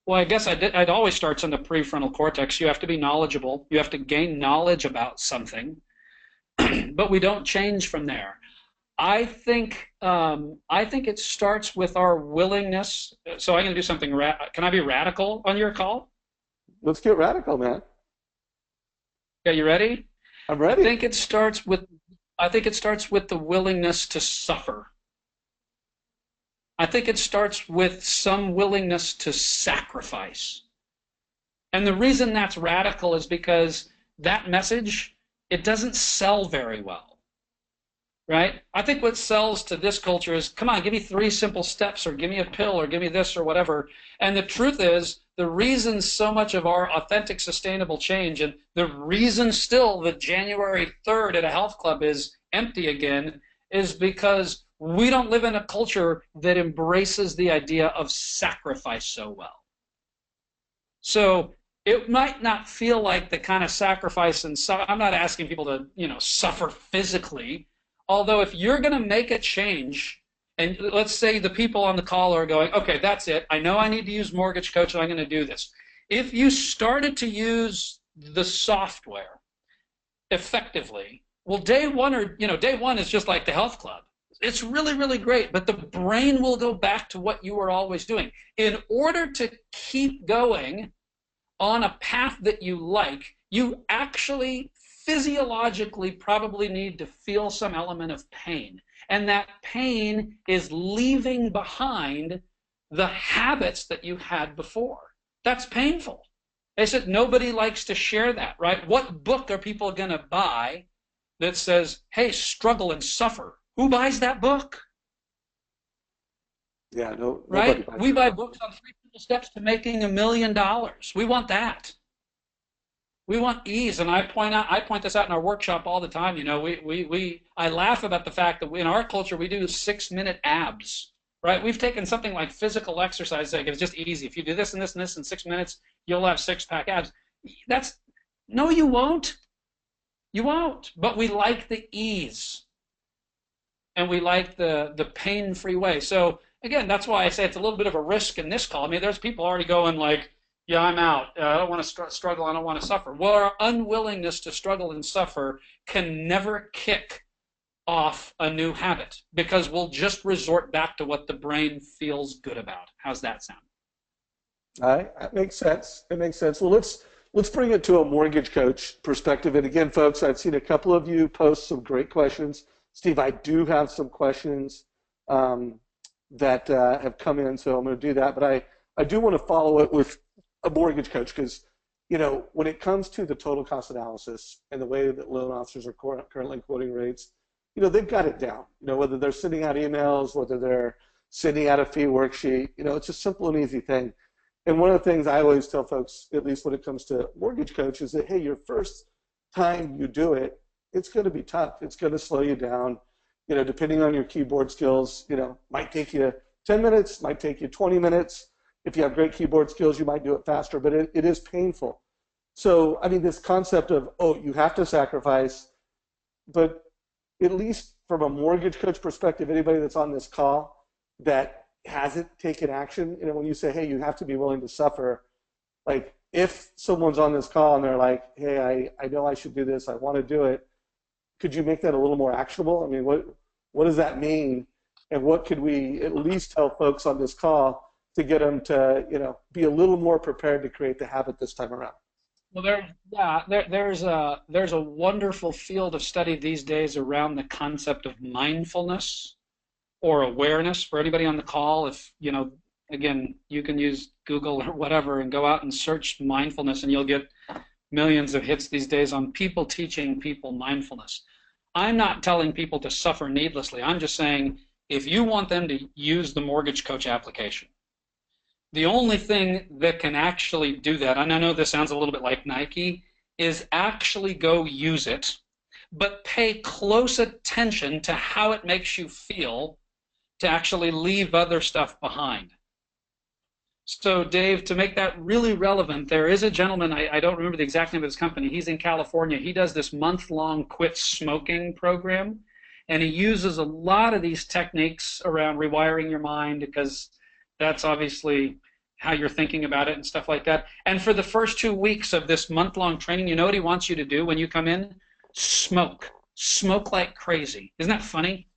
Well, I guess it always starts in the prefrontal cortex. You have to be knowledgeable. You have to gain knowledge about something, but we don't change from there. I think it starts with our willingness. So I'm going to do something. Can I be radical on your call? Let's get radical, man. Yeah, you ready? I'm I ready. think it starts with. I think it starts with the willingness to suffer. I think it starts with some willingness to sacrifice. And the reason that's radical is because that message, it doesn't sell very well, right? I think what sells to this culture is, come on, give me 3 simple steps, or give me a pill, or give me this, or whatever. And the truth is, the reason so much of our authentic, sustainable change, and the reason still that January 3rd at a health club is empty again, is because we don't live in a culture that embraces the idea of sacrifice so well. So it might not feel like the kind of sacrifice, and so I'm not asking people to, suffer physically. Although if you're going to make a change, and let's say the people on the call are going, okay, that's it. I know I need to use Mortgage Coach, and I'm going to do this. If you started to use the software effectively, well, day one is just like the health club. It's really, really great, but the brain will go back to what you were always doing. In order to keep going on a path that you like, you actually physiologically probably need to feel some element of pain. And that pain is leaving behind the habits that you had before. That's painful. They said nobody likes to share that, right? What book are people going to buy that says, hey, struggle and suffer? Who buys that book? Yeah, no, nobody Right? buys We that buy book. books on 3 simple steps to making $1 million. We want that. We want ease, and I point this out in our workshop all the time. I laugh about the fact that in our culture we do 6-minute abs, right? We've taken something like physical exercise, like it's just easy. If you do this and this and this in 6 minutes, you'll have 6-pack abs. No, you won't. You won't. But we like the ease. and we like the pain-free way. So again, that's why I say it's a little bit of a risk in this call. I mean, there's people already going like, yeah, I'm out. I don't want to struggle. I don't want to suffer. Well, our unwillingness to struggle and suffer can never kick off a new habit because we'll just resort back to what the brain feels good about. How's that sound? All right, that makes sense. It makes sense. Well, let's bring it to a mortgage coach perspective. And again, folks, I've seen a couple of you post some great questions. Steve, I do have some questions that have come in, so I'm going to do that. But I do want to follow it with a mortgage coach because, you know, when it comes to the total cost analysis and the way that loan officers are currently quoting rates, you know, they've got it down. You know, whether they're sending out emails, whether they're sending out a fee worksheet, you know, it's a simple and easy thing. And one of the things I always tell folks, at least when it comes to mortgage coach, is that, hey, your first time you do it, it's going to be tough. It's going to slow you down. You know, depending on your keyboard skills, you know, might take you 10 minutes, might take you 20 minutes. If you have great keyboard skills, you might do it faster, but it is painful. So, I mean, this concept of, oh, you have to sacrifice, but at least from a mortgage coach perspective, anybody that's on this call that hasn't taken action, you know, when you say, hey, you have to be willing to suffer, like if someone's on this call and they're like, hey, I know I should do this, I want to do it, could you make that a little more actionable? I mean, what does that mean? And what could we at least tell folks on this call to get them to, you know, be a little more prepared to create the habit this time around? Well, there's a wonderful field of study these days around the concept of mindfulness or awareness for anybody on the call. If, you know, again, you can use Google or whatever and go out and search mindfulness and you'll get millions of hits these days on people teaching people mindfulness. I'm not telling people to suffer needlessly. I'm just saying if you want them to use the mortgage coach application, the only thing that can actually do that, and I know this sounds a little bit like Nike, is actually go use it, but pay close attention to how it makes you feel to actually leave other stuff behind. So Dave, to make that really relevant, there is a gentleman, I don't remember the exact name of his company, he's in California. He does this month-long quit smoking program, and he uses a lot of these techniques around rewiring your mind because that's obviously how you're thinking about it and stuff like that. And for the first 2 weeks of this month-long training, you know what he wants you to do when you come in? Smoke. Smoke like crazy. Isn't that funny?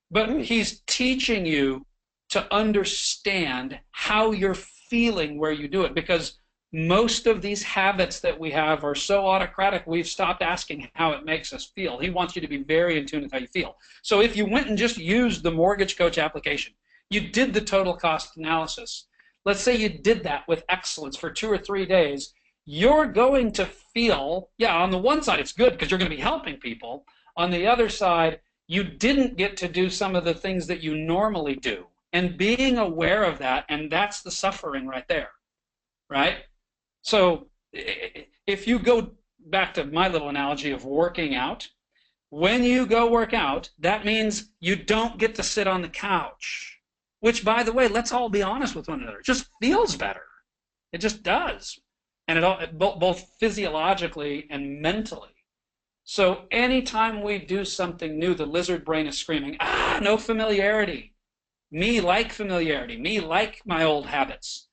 But he's teaching you to understand how you're feeling where you do it, because most of these habits that we have are so autocratic we've stopped asking how it makes us feel. He wants you to be very in tune with how you feel. So if you went and just used the mortgage coach application, you did the total cost analysis, let's say you did that with excellence for 2 or 3 days, you're going to feel, yeah, on the one side it's good because you're going to be helping people. On the other side, you didn't get to do some of the things that you normally do. And being aware of that, and that's the suffering right there, right? So if you go back to my little analogy of working out, when you go work out, that means you don't get to sit on the couch, which, by the way, let's all be honest with one another, it just feels better. It just does. And both physiologically and mentally. So anytime we do something new, the lizard brain is screaming, no familiarity. Me like familiarity. Me like my old habits.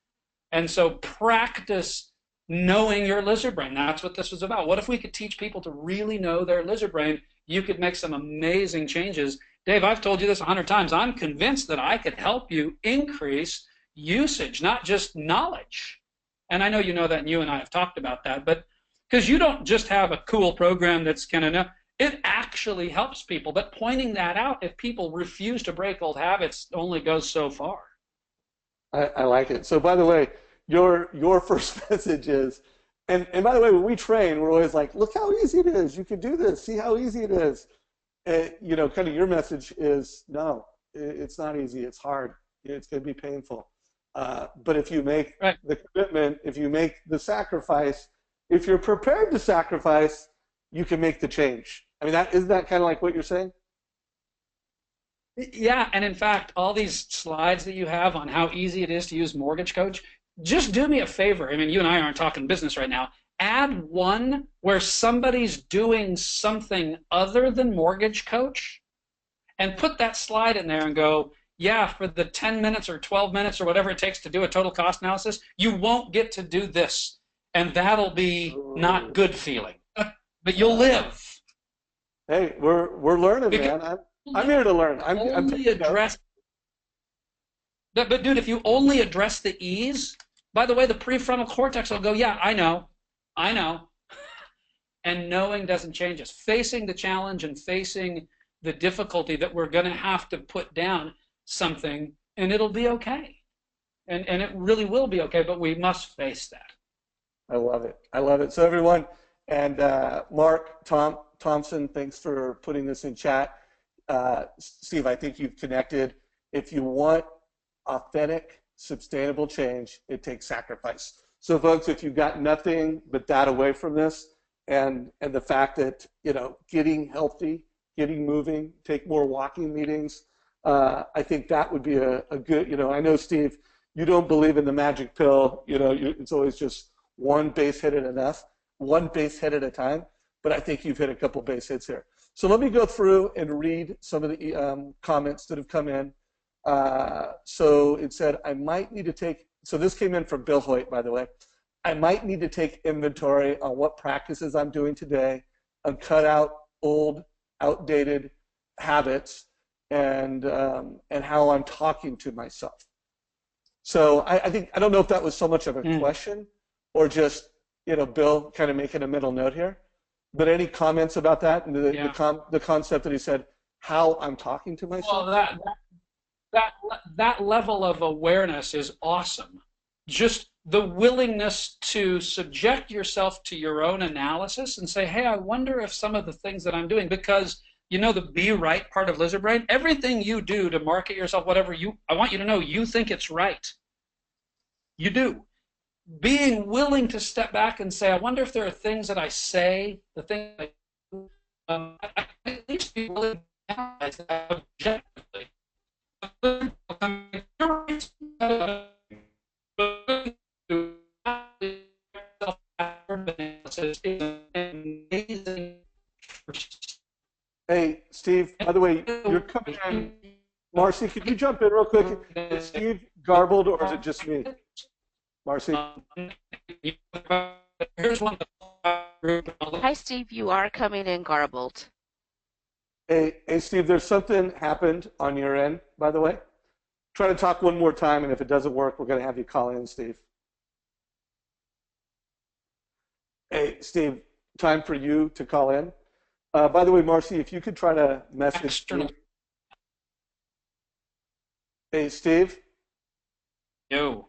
And so practice knowing your lizard brain. That's what this was about. What if we could teach people to really know their lizard brain? You could make some amazing changes. Dave, I've told you this 100 times. I'm convinced that I could help you increase usage, not just knowledge. And I know you know that, and you and I have talked about that, but because you don't just have a cool program that's going to know, it actually helps people. But pointing that out, if people refuse to break old habits, only goes so far. I like it. So by the way, your first message is, and by the way, when we train, we're always like, look how easy it is. You can do this. See how easy it is. You know, kind of your message is, no, it's not easy. It's hard. It's going to be painful. But if you make the commitment, if you make the sacrifice, if you're prepared to sacrifice, you can make the change. I mean, isn't that kind of like what you're saying? Yeah, and in fact, all these slides that you have on how easy it is to use Mortgage Coach, just do me a favor. I mean, you and I aren't talking business right now. Add one where somebody's doing something other than Mortgage Coach, and put that slide in there and go, yeah, for the 10 minutes or 12 minutes or whatever it takes to do a total cost analysis, you won't get to do this. And that'll be not Ooh. good feeling, but you'll live. Hey, we're learning, Because man. I'm here to learn. I'm only taking notes. address, but dude, if you only address the ease, by the way, the prefrontal cortex will go, yeah, I know. And knowing doesn't change us. Facing the challenge and facing the difficulty that we're going to have to put down something, and it'll be okay. And it really will be okay, but we must face that. I love it. I love it. So everyone, and Mark Thompson, thanks for putting this in chat. Steve, I think you've connected. If you want authentic, sustainable change, it takes sacrifice. So folks, if you've got nothing but that away from this, and the fact that, getting healthy, getting moving, take more walking meetings, I think that would be a good, I know, Steve, you don't believe in the magic pill, it's always just one base hit at enough, one base hit at a time, but I think you've hit a couple base hits here. So let me go through and read some of the comments that have come in. So it said, I might need to take, so this came in from Bill Hoyt, by the way. I might need to take inventory on what practices I'm doing today and cut out old, outdated habits and how I'm talking to myself. So I think, I don't know if that was so much of a question or just, Bill kind of making a middle note here, but any comments about that and the concept that he said, how I'm talking to myself? Well, that level of awareness is awesome. Just the willingness to subject yourself to your own analysis and say, hey, I wonder if some of the things that I'm doing, because the be right part of lizard brain, everything you do to market yourself, whatever I want you to know, you think it's right. You do. Being willing to step back and say, I wonder if there are things that I say, the things I do, I at least be willing to analyze that objectively. Hey, Steve, by the way, you're coming in. Marcy, could you jump in real quick? Is Steve garbled or is it just me? Marcy? Hi, Steve. You are coming in garbled. Hey, Steve, there's something happened on your end, by the way. Try to talk one more time, and if it doesn't work, we're going to have you call in, Steve. Hey, Steve, time for you to call in. By the way, Marcy, if you could try to message Steve. Hey, Steve? Yo.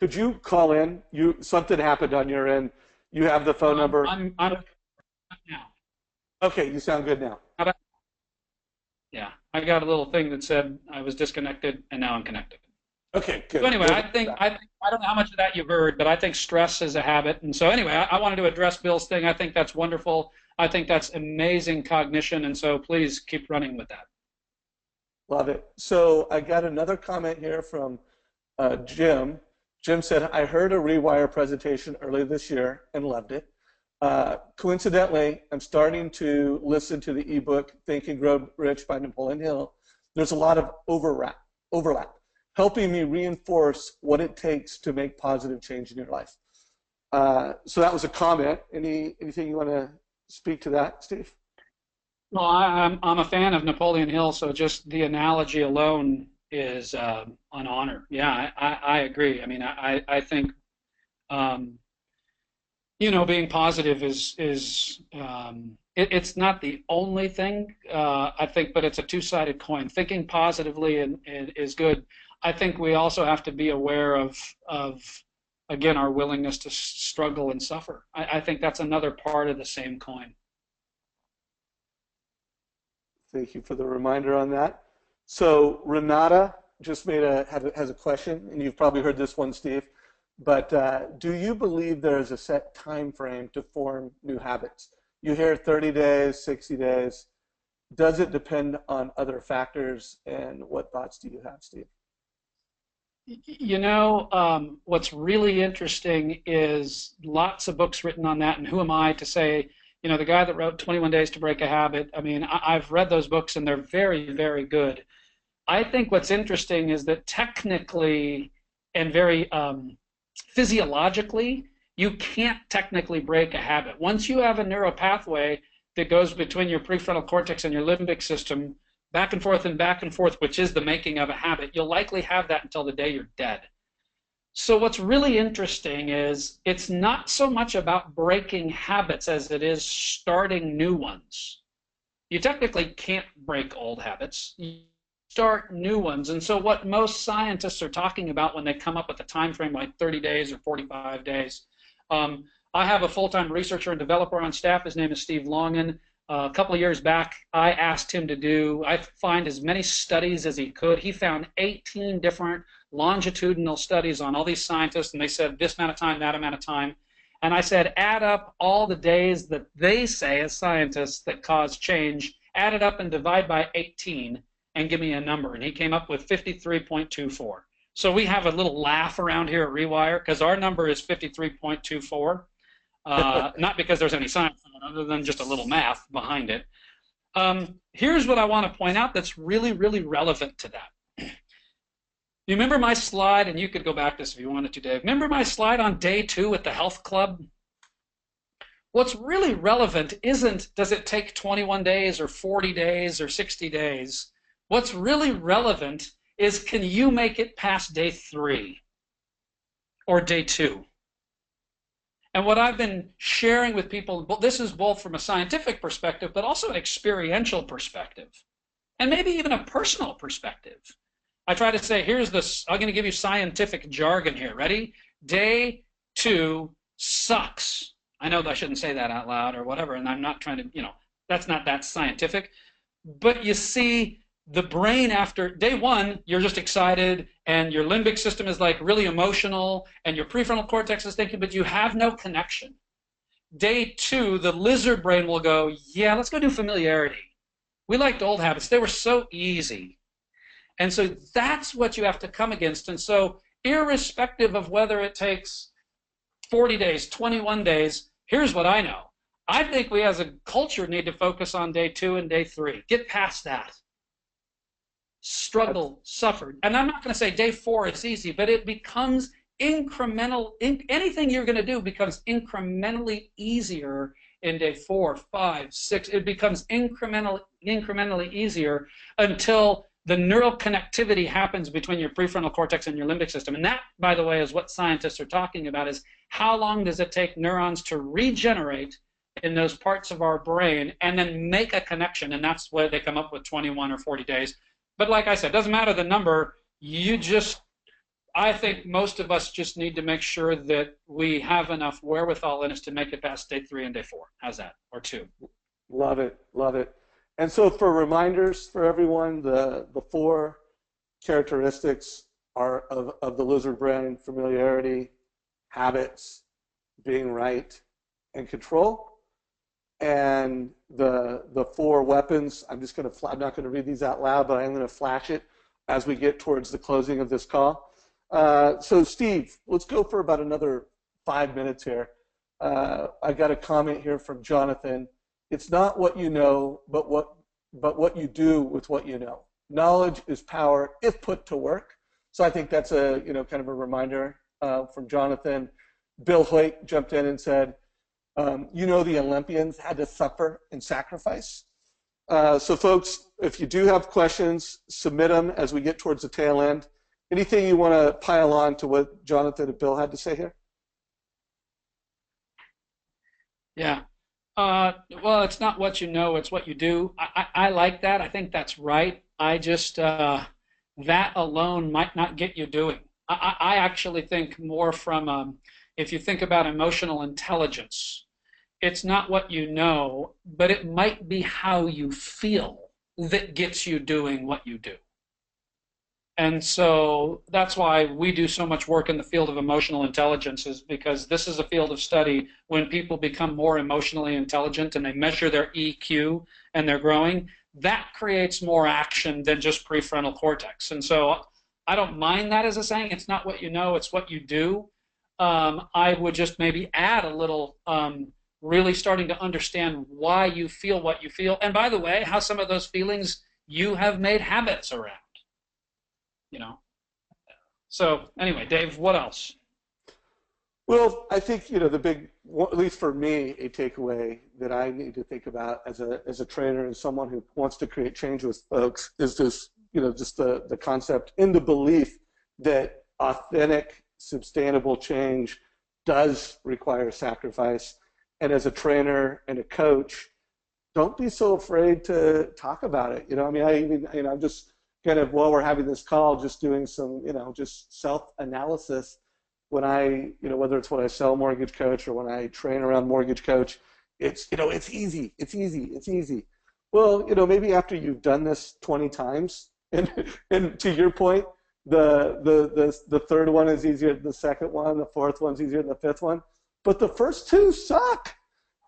Could you call in? Something happened on your end. You have the phone number. I'm now. Okay, you sound good now. Yeah, I got a little thing that said I was disconnected, and now I'm connected. Okay, good. So anyway, I don't know how much of that you've heard, but I think stress is a habit. And so anyway, I wanted to address Bill's thing. I think that's wonderful. I think that's amazing cognition, and so please keep running with that. Love it. So I got another comment here from Jim. Jim said, I heard a REWIRE presentation earlier this year and loved it. Coincidentally, I'm starting to listen to the ebook Think and Grow Rich by Napoleon Hill. There's a lot of overlap, helping me reinforce what it takes to make positive change in your life. So that was a comment. Anything you want to speak to that, Steve? Well, I'm a fan of Napoleon Hill, so just the analogy alone is an honor. Yeah, I agree. I mean, I think being positive is it's not the only thing, I think, but it's a two-sided coin. Thinking positively is good. I think we also have to be aware of again, our willingness to struggle and suffer. I think that's another part of the same coin. Thank you for the reminder on that. So Renata just has a question, and you've probably heard this one, Steve. But do you believe there is a set time frame to form new habits? You hear 30 days, 60 days. Does it depend on other factors? And what thoughts do you have, Steve? What's really interesting is lots of books written on that, and who am I to say You know, the guy that wrote 21 Days to Break a Habit. I mean, I've read those books and they're very, very good. I think what's interesting is that technically and very physiologically, you can't technically break a habit. Once you have a neural pathway that goes between your prefrontal cortex and your limbic system, back and forth, which is the making of a habit, you'll likely have that until the day you're dead. So what's really interesting is it's not so much about breaking habits as it is starting new ones. You technically can't break old habits. You start new ones. And so what most scientists are talking about when they come up with a time frame like 30 days or 45 days, I have a full-time researcher and developer on staff. His name is Steve Scanlon. A couple of years back, I asked him to find as many studies as he could. He found 18 different longitudinal studies on all these scientists, and they said this amount of time, that amount of time. And I said, add up all the days that they say as scientists that cause change, add it up and divide by 18 and give me a number. And he came up with 53.24. So we have a little laugh around here at REWIRE because our number is 53.24. Not because there's any science in it, other than just a little math behind it. Here's what I want to point out that's really, really relevant to that. You remember my slide, and you could go back to this if you wanted to, Dave. Remember my slide on day 2 at the health club? What's really relevant isn't does it take 21 days or 40 days or 60 days. What's really relevant is can you make it past day 3 or day 2? And what I've been sharing with people, this is both from a scientific perspective, but also an experiential perspective, and maybe even a personal perspective. I try to say, here's this, I'm going to give you scientific jargon here. Ready? Day 2 sucks. I know that I shouldn't say that out loud or whatever, and I'm not trying to, that's not that scientific. But you see, the brain after day 1, you're just excited, and your limbic system is like really emotional, and your prefrontal cortex is thinking, but you have no connection. Day 2, the lizard brain will go, yeah, let's go do familiarity. We liked old habits. They were so easy. And so that's what you have to come against. And so irrespective of whether it takes 40 days, 21 days, here's what I know. I think we as a culture need to focus on day 2 and day 3. Get past that. Struggle, suffered. And I'm not going to say day 4 is easy, but it becomes incremental. Anything you're going to do becomes incrementally easier in day 4, 5, 6. It becomes incrementally easier until the neural connectivity happens between your prefrontal cortex and your limbic system. And that, by the way, is what scientists are talking about, is how long does it take neurons to regenerate in those parts of our brain and then make a connection. And that's where they come up with 21 or 40 days. But like I said, it doesn't matter the number. I think most of us just need to make sure that we have enough wherewithal in us to make it past day 3 and day 4. How's that? Or 2. Love it, love it. And so for reminders for everyone, the 4 characteristics are of the lizard brain: familiarity, habits, being right, and control. And the 4 weapons, I'm not going to read these out loud, but I'm going to flash it as we get towards the closing of this call. So Steve, let's go for about another 5 minutes here. I got a comment here from Jonathan. It's not what you know, but what you do with what you know. Knowledge is power if put to work. So I think that's a kind of a reminder from Jonathan. Bill Hoyt jumped in and said, the Olympians had to suffer and sacrifice. So folks, if you do have questions, submit them as we get towards the tail end. Anything you want to pile on to what Jonathan and Bill had to say here? Yeah. Well, it's not what you know, it's what you do. I like that. I think that's right. I just, that alone might not get you doing. I actually think more from, if you think about emotional intelligence, it's not what you know, but it might be how you feel that gets you doing what you do. And so that's why we do so much work in the field of emotional intelligence, is because this is a field of study when people become more emotionally intelligent and they measure their EQ and they're growing, that creates more action than just prefrontal cortex. And so I don't mind that as a saying. It's not what you know, it's what you do. I would just maybe add a little really starting to understand why you feel what you feel. And by the way, how some of those feelings you have made habits around, you know. So anyway, Dave, what else? Well, I think, the big, at least for me, a takeaway that I need to think about as a trainer and someone who wants to create change with folks is this, just the concept in the belief that authentic, sustainable change does require sacrifice. And as a trainer and a coach, don't be so afraid to talk about it. I'm just kind of, while we're having this call, just doing some, just self-analysis when whether it's when I sell Mortgage Coach or when I train around Mortgage Coach, it's easy. Well, maybe after you've done this 20 times, and to your point, the third one is easier than the second one, the fourth one's easier than the fifth one, but the first two suck,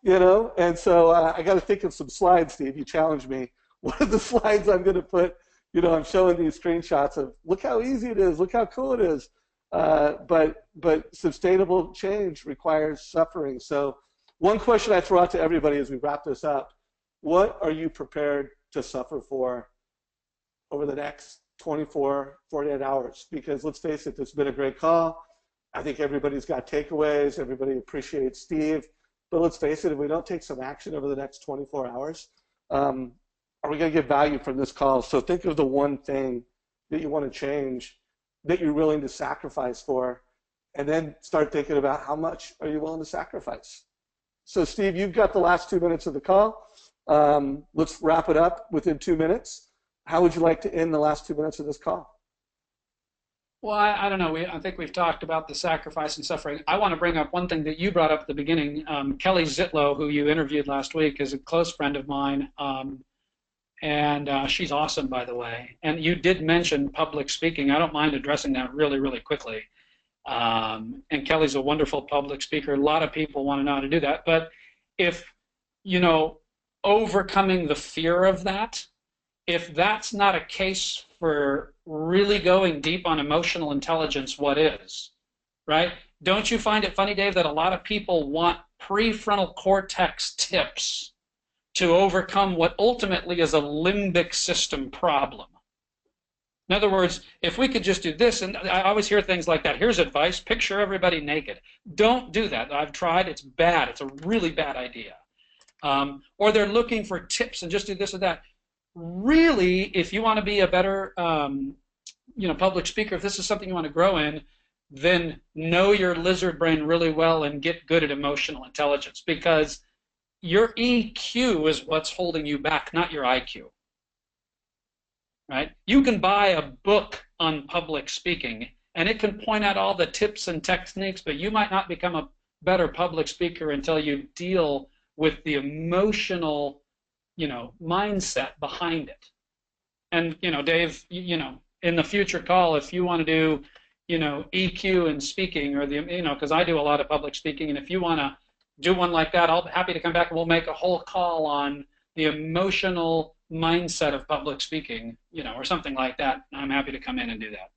and so I got to think of some slides, Steve. You challenged me. One of the slides I'm going to put, I'm showing these screenshots of, look how easy it is, look how cool it is. But sustainable change requires suffering. So one question I throw out to everybody as we wrap this up: what are you prepared to suffer for over the next 24, 48 hours? Because let's face it, it's been a great call. I think everybody's got takeaways. Everybody appreciates Steve. But let's face it, if we don't take some action over the next 24 hours, are we going to get value from this call? So think of the one thing that you want to change, that you're willing to sacrifice for, and then start thinking about how much are you willing to sacrifice. So Steve, you've got the last 2 minutes of the call. Let's wrap it up within 2 minutes. How would you like to end the last 2 minutes of this call? Well, I don't know. I think we've talked about the sacrifice and suffering. I want to bring up one thing that you brought up at the beginning. Kelly Zitlow, who you interviewed last week, is a close friend of mine. And she's awesome, by the way. And you did mention public speaking. I don't mind addressing that really, really quickly. And Kelly's a wonderful public speaker. A lot of people want to know how to do that. But if, overcoming the fear of that, if that's not a case for really going deep on emotional intelligence, what is, right? Don't you find it funny, Dave, that a lot of people want prefrontal cortex tips to overcome what ultimately is a limbic system problem? In other words, if we could just do this, and I always hear things like that, here's advice, picture everybody naked. Don't do that. I've tried, it's bad. It's a really bad idea. Or they're looking for tips and just do this or that. Really, if you want to be a better public speaker, if this is something you want to grow in, then know your lizard brain really well and get good at emotional intelligence, because your EQ is what's holding you back, not your IQ. Right? You can buy a book on public speaking, and it can point out all the tips and techniques, but you might not become a better public speaker until you deal with the emotional, mindset behind it. And, Dave, in the future call, if you want to do, EQ and speaking, or because I do a lot of public speaking, and if you want to do one like that, I'll be happy to come back and we'll make a whole call on the emotional mindset of public speaking, or something like that. I'm happy to come in and do that.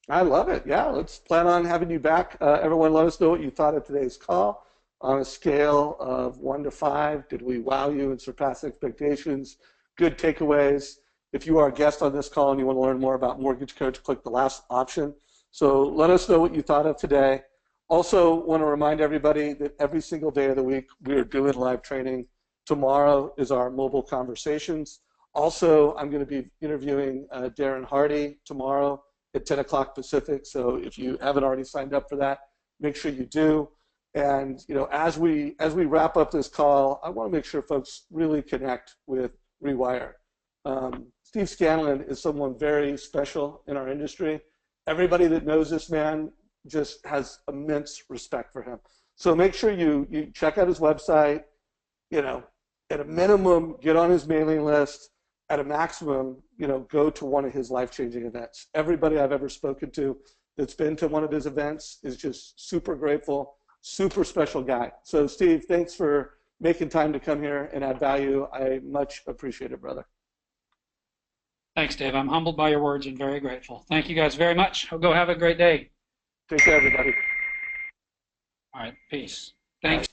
I love it. Yeah, let's plan on having you back. Everyone, let us know what you thought of today's call. On a scale of 1 to 5, did we wow you and surpass expectations? Good takeaways. If you are a guest on this call and you want to learn more about Mortgage Coach, click the last option. So let us know what you thought of today. Also want to remind everybody that every single day of the week we are doing live training. Tomorrow is our mobile conversations. Also, I'm going to be interviewing Darren Hardy tomorrow at 10 o'clock Pacific. So if you haven't already signed up for that, make sure you do. And as we wrap up this call, I want to make sure folks really connect with REWIRE. Steve Scanlon is someone very special in our industry. Everybody that knows this man just has immense respect for him. So make sure you check out his website. At a minimum, get on his mailing list. At a maximum, go to one of his life-changing events. Everybody I've ever spoken to that's been to one of his events is just super grateful. Super special guy. So Steve, thanks for making time to come here and add value. I much appreciate it, brother. Thanks, Dave. I'm humbled by your words and very grateful. Thank you guys very much. Go have a great day. Take care, everybody. All right. Peace. Thanks.